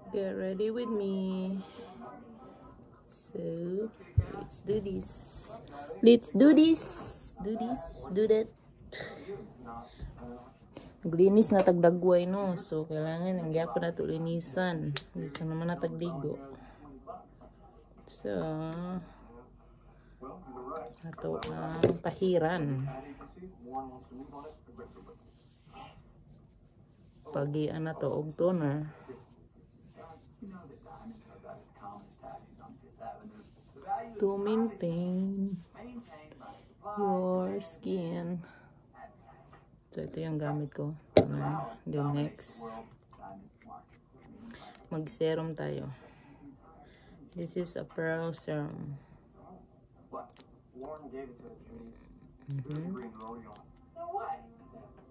Get ready with me. So, let's do this. Let's do this. Do this. Do that. Naglinis na tagdagway, no? So, kailangan ang gyapon na ito linisan. Bisa naman na tagdigo. So, ato ang pahiran. Pagian na to og toner. To maintain your skin. So, ito yung gamit ko. Then next, mag-serum tayo. This is a pearl serum.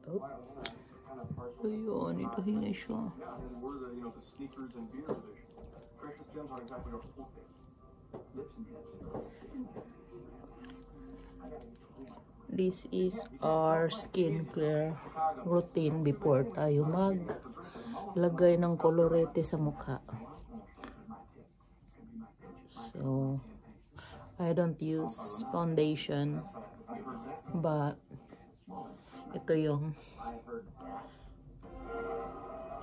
Oh. Ayun, ito hinay siya. This is our skincare routine before tayo maglagay ng kolorete sa mukha. So, I don't use foundation, but ito yung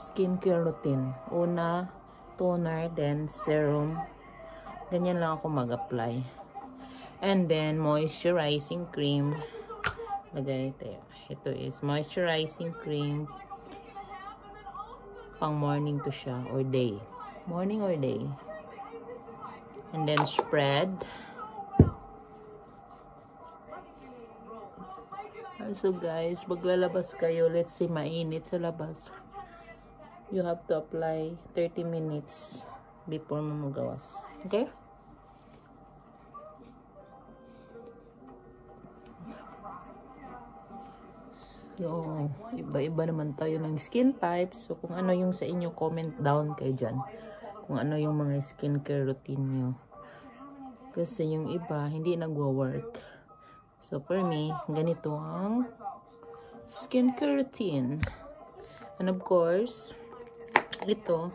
skincare routine. Una, toner, then serum. Ganyan lang ako mag-apply. And then, moisturizing cream. Lagay ito. Ito is moisturizing cream. Pang morning to siya, or day. Morning or day. And then, spread. So guys, maglalabas kayo. Let's say, mainit sa labas. You have to apply 30 minutes before mo magawas. Okay? So, iba-iba naman tayo ng skin types. So, kung ano yung sa inyo, comment down kayo dyan. Kung ano yung mga skincare routine nyo. Kasi yung iba, hindi nagwa-work. So, for me, ganito ang skincare routine. And of course, ito,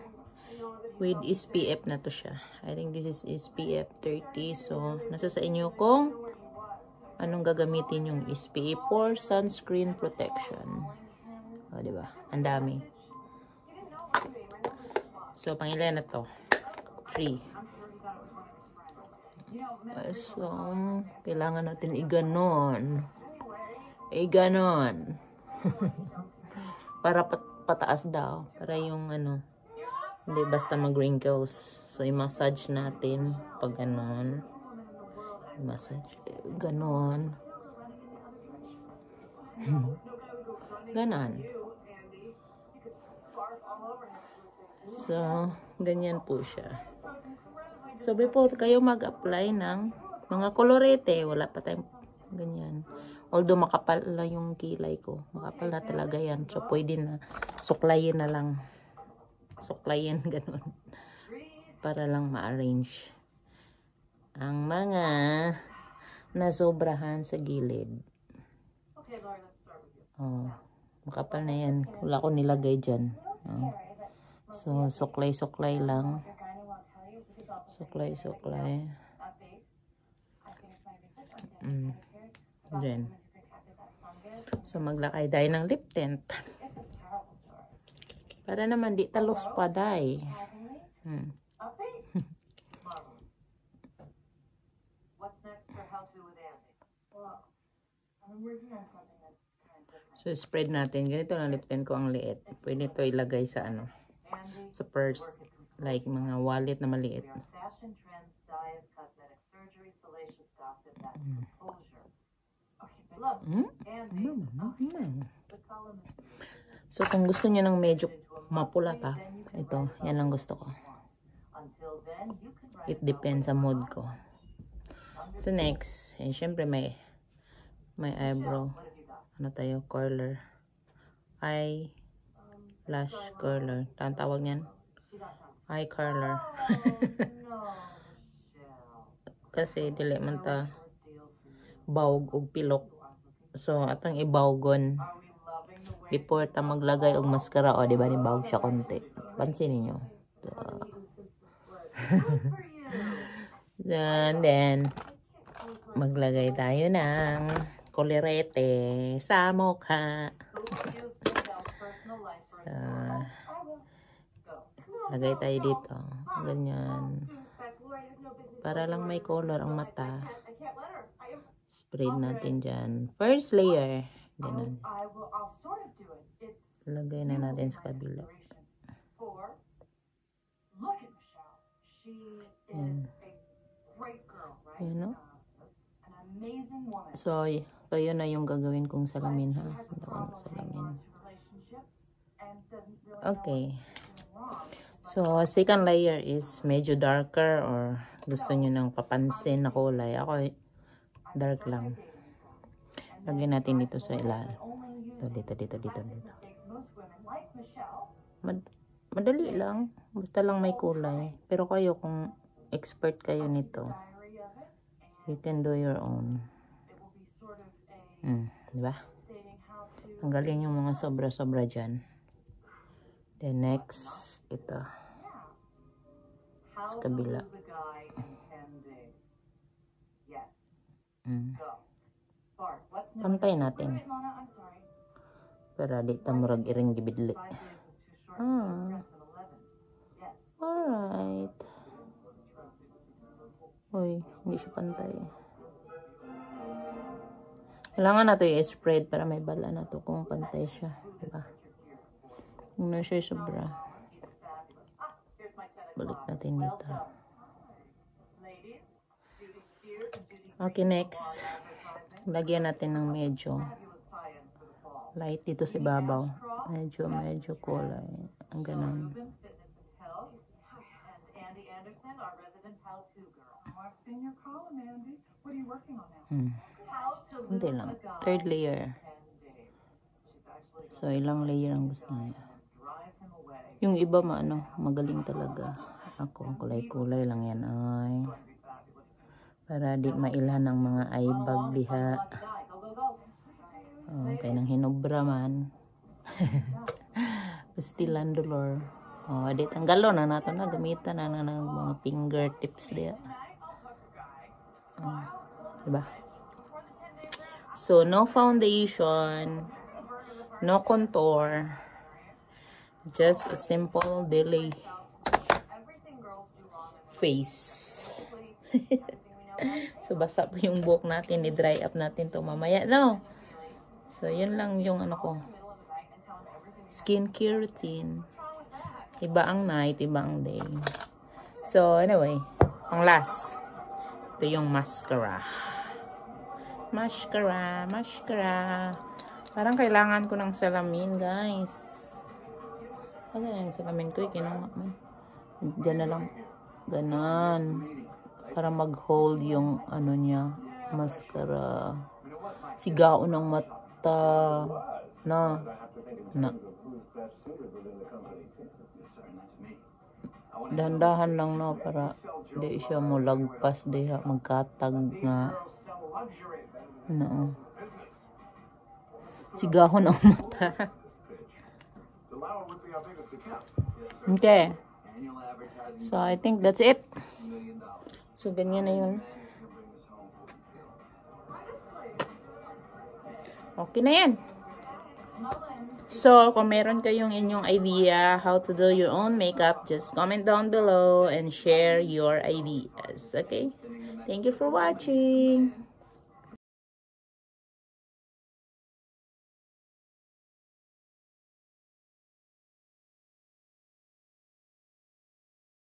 with SPF na to siya. I think this is SPF 30. So, nasa sa inyo kung anong gagamitin yung SPF for sunscreen protection. O, diba? Ang dami. So, pangilan na to? 3. So, kailangan natin iganon. Iganon. Para pataas daw. Para yung ano, hindi basta mag-wrinkles. So, i-massage natin pag ganon. Massage. Ganon. Ganon. So, ganyan po siya. So, before kayo mag-apply ng mga kolorete, wala pa tayong ganyan. Although, makapal lang yung kilay ko. Makapal na talaga yan. So, pwede na suklayin na lang. Suklayin, ganon. Para lang ma-arrange ang mga nasobrahan sa gilid. Oh, makapal na yan. Wala ko nilagay dyan. Oh. So, suklay-suklay lang. Suklay-suklay. Dyan. So, maglakay tayo ng lip tint. Para naman di talos pa day. So, spread natin. Ganito lang lip tint ko ang liit. Pwede ito ilagay sa ano, sa purse. Like mga wallet na maliit. So, kung gusto niyo ng medyo mapula pa, ito, yan lang gusto ko. It depends sa mood ko. So, next, syempre may eyebrow. Ano tayo? Curler. Eyelash curler. Ang tawag niyan? Eye curler. Kasi, dili man ta bawg og pilok. So, atang ibawgon. before ta maglagay og mascara, o di ba ni bawag siya konti. Pansin niyo. And then maglagay tayo ng kolorete sa mukha. So, lagay tayo dito. Ganyan. Para lang may color ang mata. Spread natin dyan. First layer. Ganun. Lagay na natin sa kabila. Yan. Yan, no? So, kayo na yung gagawin kong salamin, ha? Hindi ako ng salamin. Okay. So, second layer is medyo darker or gusto nyo ng papansin na kulay. Ako, dark lang. Lagyan natin dito sa ilalim. Dito. Madali lang. Basta lang may kulay. Pero kayo, kung expert kayo nito, you can do your own. Diba? Tanggalin yung mga sobra-sobra dyan. Then next, ito. Sa kabila. Pantay natin. Para di tamurag iring gibidli. Alright. Uy, hindi siya pantay. Kailangan na ito i-spread para may bala na ito kung pantay siya. Diba? Kung na siya sobra. Balik natin dito. Okay, next. Lagyan natin ng medyo light dito sa babaw. Medyo kulay. Ang ganun. Hindi lang. Third layer. So, ilang layer ang gusto niya. Yung iba magaling talaga. Ako, kulay-kulay lang yan. Ay. Para di mailhan ng mga eye bag diha. Okay, nang hinubra man. Pastilan dolor. Di tanggalo na nato na. Gamitan na ng mga fingertips diha. Diba? So, no foundation, no contour, just a simple daily face. So, basa po yung buhok natin, i-dry up natin to mamaya, no? So, yun lang yung skincare routine. Iba ang night, iba ang day. So, anyway, ang last, ito yung mascara. Mascara. Parang kailangan ko ng salamin, guys. Ano yung salamin ko? Kinuha mo. Diyan na lang. Ganon. Para mag-hold yung niya. Mascara. Sigao ng mata. Na. Dahan-dahan lang, no, para di siya mo lagpas diha, magkatag nga. Sigahon ang mata. Okay. So, I think that's it. So, ganyan na yun. Okay na yan. So, kung meron kayong inyong idea how to do your own makeup, just comment down below and share your ideas. Okay? Thank you for watching.